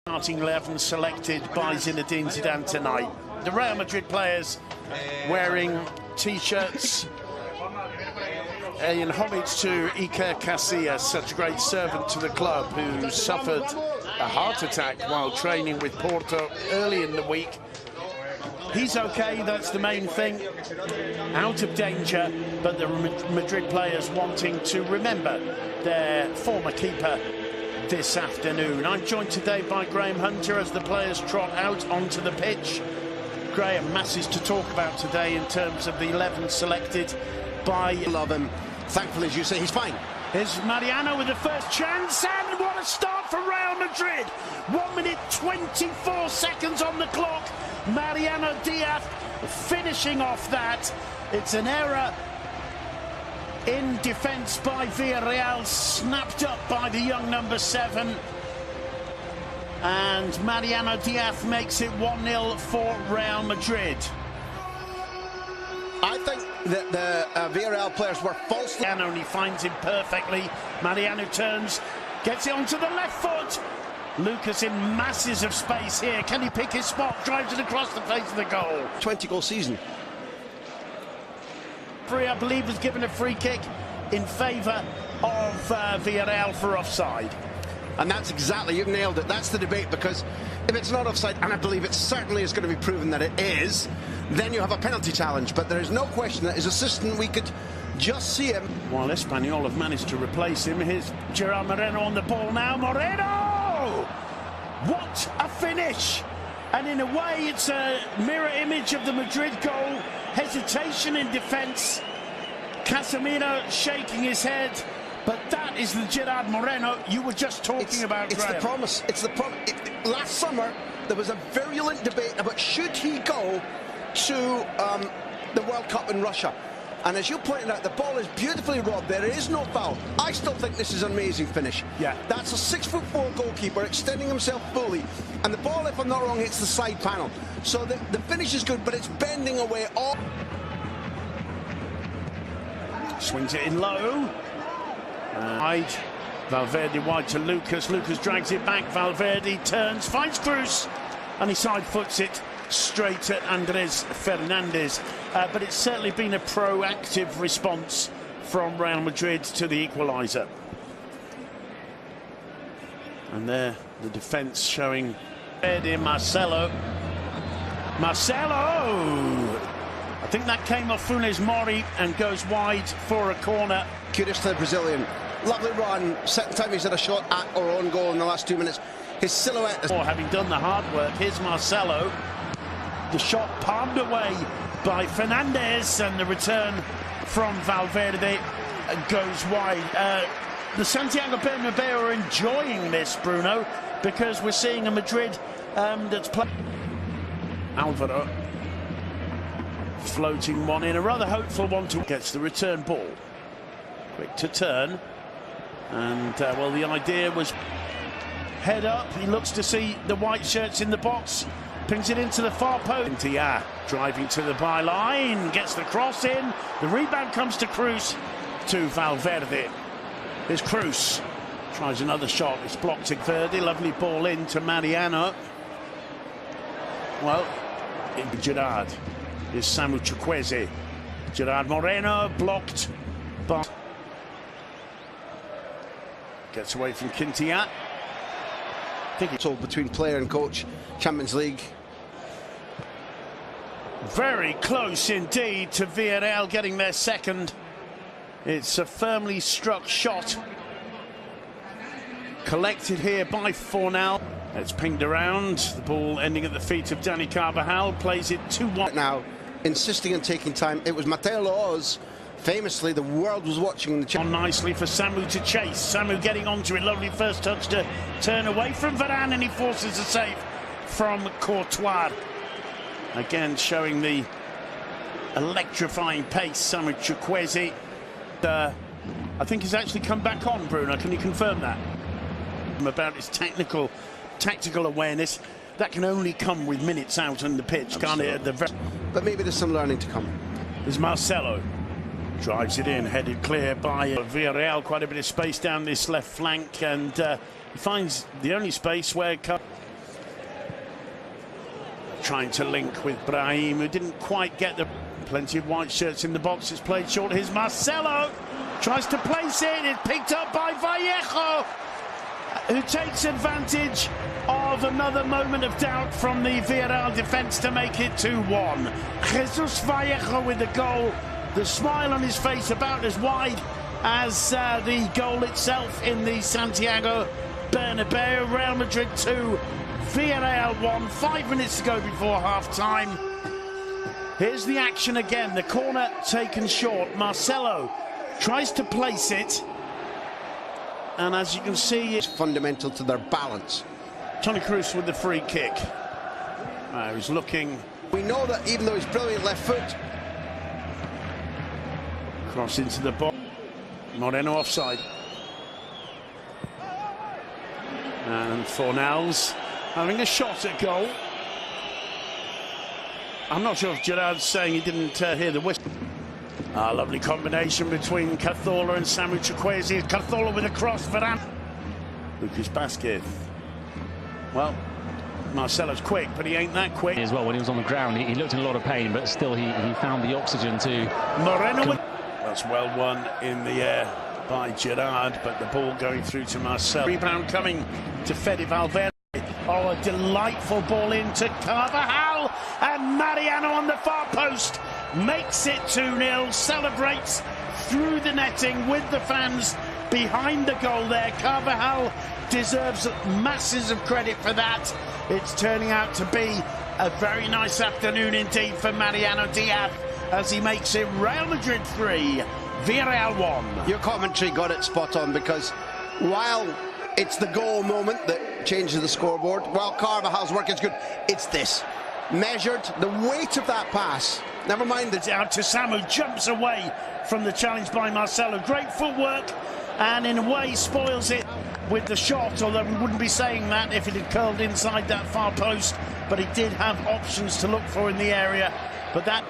Starting 11 selected by Zinedine Zidane tonight. The Real Madrid players wearing T-shirts in homage to Iker Casillas, such a great servant to the club who suffered a heart attack while training with Porto early in the week. He's okay, that's the main thing, out of danger, but the Madrid players wanting to remember their former keeper this afternoon. I'm joined today by Graham Hunter as the players trot out onto the pitch. Graham, masses to talk about today in terms of the 11 selected by... Love him. Thankfully, as you say, he's fine. Here's Mariano with the first chance, and what a start for Real Madrid. 1 minute 24 seconds on the clock. Mariano Diaz finishing off that. It's an error in defence by Villarreal, snapped up by the young number 7. And Mariano Diaz makes it 1-0 for Real Madrid. I think that the Villarreal players were falsely... Mariano, he finds him perfectly. Mariano turns, gets it onto the left foot. Lucas in masses of space here. Can he pick his spot? Drives it across the face of the goal. 20-goal season. I believe was given a free kick in favour of Villarreal for offside. And that's exactly, you've nailed it. That's the debate, because if it's not offside, and I believe it certainly is going to be proven that it is, then you have a penalty challenge. But there is no question that his assistant, we could just see him. While Espanyol have managed to replace him, here's Gerard Moreno on the ball now. Moreno! What a finish! And in a way, it's a mirror image of the Madrid goal. Hesitation in defence. Casemiro shaking his head. But that is the Gerard Moreno you were just talking about, It's Graham. the promise. It's the promise. Last summer, there was a virulent debate about should he go to the World Cup in Russia. And as you pointed out, the ball is beautifully robbed. There is no foul. I still think this is an amazing finish. Yeah. That's a 6'4" goalkeeper extending himself fully. And the ball, if I'm not wrong, hits the side panel. So the finish is good, but it's bending away all... Swings it in low. Wide. Valverde wide to Lucas. Lucas drags it back. Valverde turns, finds Cruz, and he side foots it straight at Andres Fernandez. But it's certainly been a proactive response from Real Madrid to the equaliser. And there, the defence showing Marcelo. Marcelo! I think that came off Funes Mori and goes wide for a corner. Kudos to the Brazilian. Lovely run. Second time he's had a shot at or on goal in the last 2 minutes. His silhouette is... Having done the hard work, here's Marcelo. The shot palmed away by Fernandez, and the return from Valverde goes wide. The Santiago Bernabeu are enjoying this, Bruno, because we're seeing a Madrid that's playing. Alvaro floating one in, a rather hopeful one to gets the return ball. Quick to turn, and well, the idea was head up. He looks to see the white shirts in the box, pings it into the far post. Driving to the byline, gets the cross in. The rebound comes to Cruz, to Valverde. Here's Cruz, tries another shot. It's blocked. Valverde, lovely ball in to Mariano. Well, in Gerard is Samu Chukwueze. Gerard Moreno blocked, but gets away from Quintia. I think it's all between player and coach. Champions League. Very close indeed to Villarreal getting their second. It's a firmly struck shot. Collected here by Fornal. It's pinged around. The ball ending at the feet of Dani Carvajal. Plays it 2-1. Now, insisting on taking time. It was Mateo Laoz. Famously, the world was watching the... On nicely for Samu to chase. Samu getting onto it. Lovely first touch to turn away from Varane, and he forces a save from Courtois. Again, showing the electrifying pace, Samu Chukwueze. I think he's actually come back on, Bruno. Can you confirm that? About his tactical awareness. That can only come with minutes out on the pitch, Absolutely. Can't it? But maybe there's some learning to come. There's Marcelo. Drives it in, headed clear by Villarreal. Quite a bit of space down this left flank, and he finds the only space where trying to link with Brahim, who didn't quite get the... Plenty of white shirts in the box. It's played short. Here's Marcelo. Tries to place it. It's picked up by Vallejo, who takes advantage of another moment of doubt from the Villarreal defence to make it 2-1. Jesus Vallejo with the goal. The smile on his face about as wide as the goal itself in the Santiago Bernabeu. Real Madrid 2, Villarreal 1. 5 minutes to go before half-time. Here's the action again. The corner taken short. Marcelo tries to place it. And as you can see, it's fundamental to their balance. Toni Kroos with the free kick. He's looking. We know that even though he's brilliant left foot. Cross into the box. Moreno offside. And Fornals having a shot at goal. I'm not sure if Gerard's saying he didn't hear the whistle. Lovely combination between Cazorla and Samu Chukwueze. Cazorla with a cross for Lucas Vázquez. Well, Marcelo's quick, but he ain't that quick. As well, when he was on the ground, he looked in a lot of pain, but still he found the oxygen to... Moreno. That's well won in the air by Gerard, but the ball going through to Marcelo. Rebound coming to Fede Valverde. Oh, a delightful ball into Carvajal, and Mariano on the far post makes it 2-0, celebrates through the netting with the fans behind the goal there. Carvajal deserves masses of credit for that. It's turning out to be a very nice afternoon indeed for Mariano Diaz as he makes it Real Madrid 3, Villarreal 1. Your commentary got it spot on, because while it's the goal moment that changes the scoreboard, while Carvajal's work is good, it's this. Measured, the weight of that pass. Never mind it's out to Samu, jumps away from the challenge by Marcelo. Great footwork, and in a way spoils it with the shot, although we wouldn't be saying that if it had curled inside that far post. But he did have options to look for in the area. But that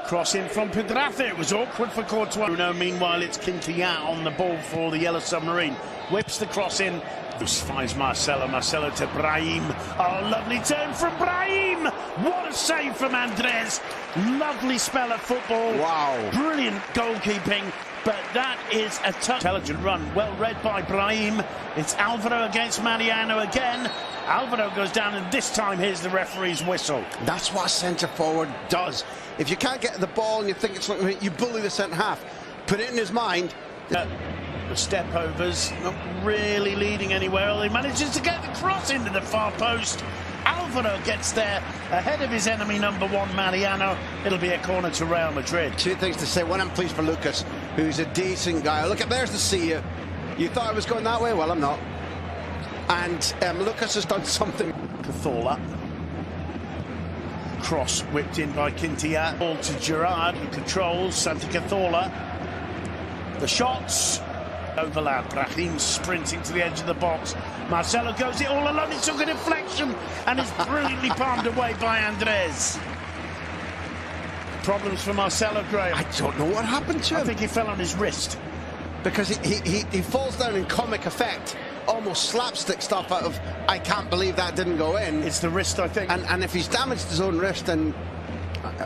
cross in from Pedraza, it was awkward for Courtois. Bruno, meanwhile, it's Quintilla on the ball for the Yellow Submarine. Whips the cross in. Finds Marcelo to Brahim. Oh, lovely turn from Brahim. What a save from Andres. Lovely spell of football. Wow. Brilliant goalkeeping. But that is a tough, intelligent run. Well read by Brahim. It's Alvaro against Mariano again. Alvaro goes down, and this time here's the referee's whistle. That's what a centre forward does. If you can't get the ball and you think it's not, you bully the centre half. Put it in his mind. The step overs not really leading anywhere. He manages to get the cross into the far post. Alvaro gets there ahead of his enemy number 1, Mariano. It'll be a corner to Real Madrid. Two things to say. One, I'm pleased for Lucas, who's a decent guy. Look, there's the see you. You thought I was going that way? Well, I'm not. And Lucas has done something. Cazorla. Cross whipped in by Quintilla. Ball to Gerard, who controls. Santi Cazorla. The shots. Overlap. Brahim sprinting to the edge of the box. Marcelo goes it all alone. It took a deflection and is brilliantly palmed away by Andres. Problems for Marcelo, Graham. I don't know what happened to him. I think he fell on his wrist. Because he falls down in comic effect, almost slapstick stuff out of, I can't believe that didn't go in. It's the wrist, I think. And if he's damaged his own wrist, then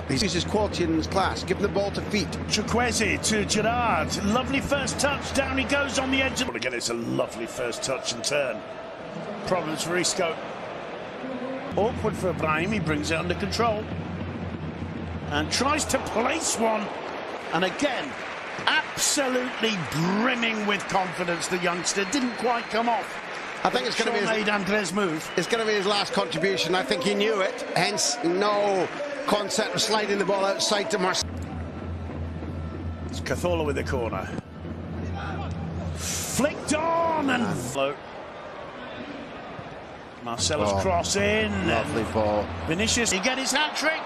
he's his quality in his class. Give him the ball to feet. Chukwueze to Gerard. Lovely first touch. Down he goes on the edge. Again, it's a lovely first touch and turn. Problems for Isco. Awkward for Brahim. He brings it under control. And tries to place one. And again, absolutely brimming with confidence, the youngster. Didn't quite come off. I think it's going to be made Andres move. It's going to be his last contribution. I think he knew it. Hence, no concept of sliding the ball outside to Marcelo. It's Cazorla with the corner. Flicked on and float. Marcelo's cross in. Lovely ball. Vinicius, he get his hat-trick.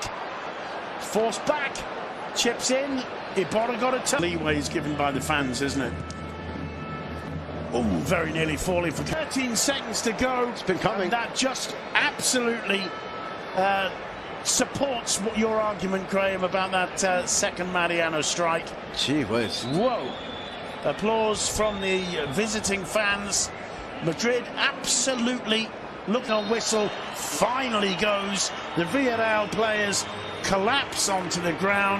Forced back. Chips in. Iborra got a touch. Leeway is given by the fans, isn't it? Oh, very nearly falling for 13 seconds to go. It's been coming. And that just absolutely supports what your argument, Graham, about that second Mariano strike. Gee whiz. Whoa. Applause from the visiting fans. Madrid absolutely look on whistle, finally goes. The Villarreal players collapse onto the ground.